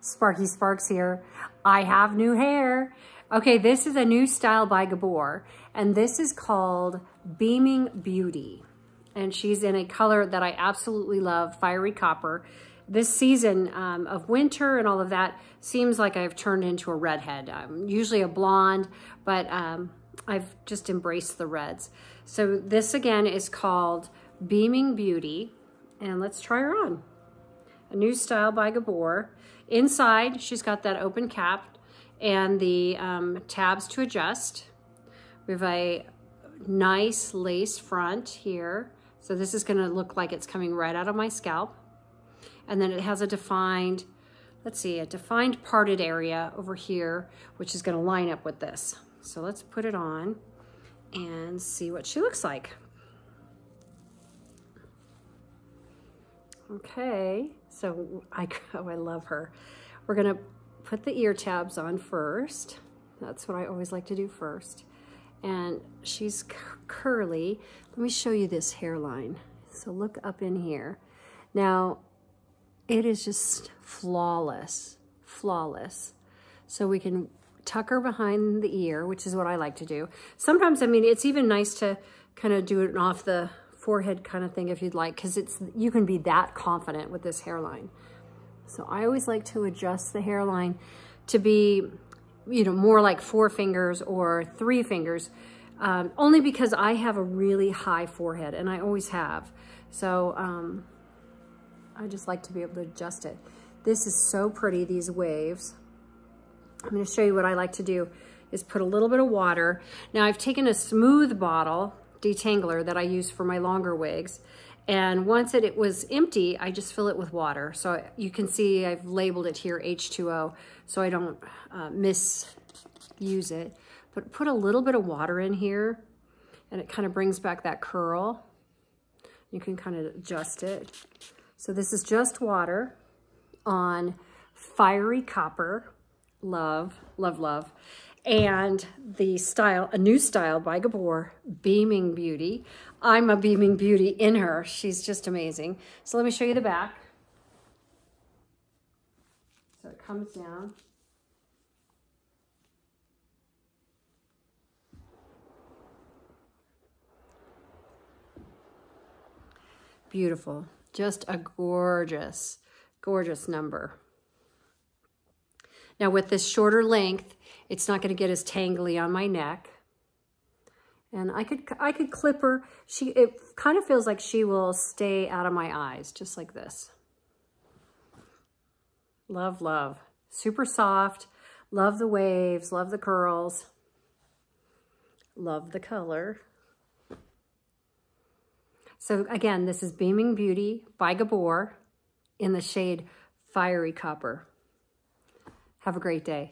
Sparky Sparks here. I have new hair. Okay, this is a new style by GABOR, and this is called Beaming Beauty. And she's in a color that I absolutely love, fiery copper. This season of winter and all of that seems like I've turned into a redhead. I'm usually a blonde, but I've just embraced the reds. So this again is called Beaming Beauty, and let's try her on. A new style by GABOR. Inside, she's got that open cap and the tabs to adjust. We have a nice lace front here. So this is gonna look like it's coming right out of my scalp. And then it has a defined, let's see, a defined parted area over here, which is gonna line up with this. So let's put it on and see what she looks like. Okay, so I love her. We're gonna put the ear tabs on first. That's what I always like to do first. And she's curly. Let me show you this hairline. So look up in here. Now, it is just flawless, flawless. So we can tuck her behind the ear, which is what I like to do. Sometimes, I mean, it's even nice to kind of do it off the forehead kind of thing if you'd like, because you can be that confident with this hairline. So I always like to adjust the hairline to be, you know, more like 4 fingers or 3 fingers, only because I have a really high forehead, and I always have. So I just like to be able to adjust it. This is so pretty, these waves. I'm gonna show you what I like to do is put a little bit of water. Now I've taken a smooth bottle detangler that I use for my longer wigs. And once it was empty, I just fill it with water. So you can see I've labeled it here H2O so I don't misuse it. But put a little bit of water in here and it kind of brings back that curl. You can kind of adjust it. So this is just water on fiery copper. Love, love, love. And the style, a new style by GABOR, Beaming Beauty. I'm a Beaming Beauty in her. She's just amazing. So let me show you the back. So it comes down. Beautiful. Just a gorgeous, gorgeous number. Now with this shorter length, it's not going to get as tangly on my neck. And I could clip her. It kind of feels like she will stay out of my eyes, just like this. Love, love. Super soft. Love the waves. Love the curls. Love the color. So again, this is Beaming Beauty by GABOR in the shade Fiery Copper. Have a great day.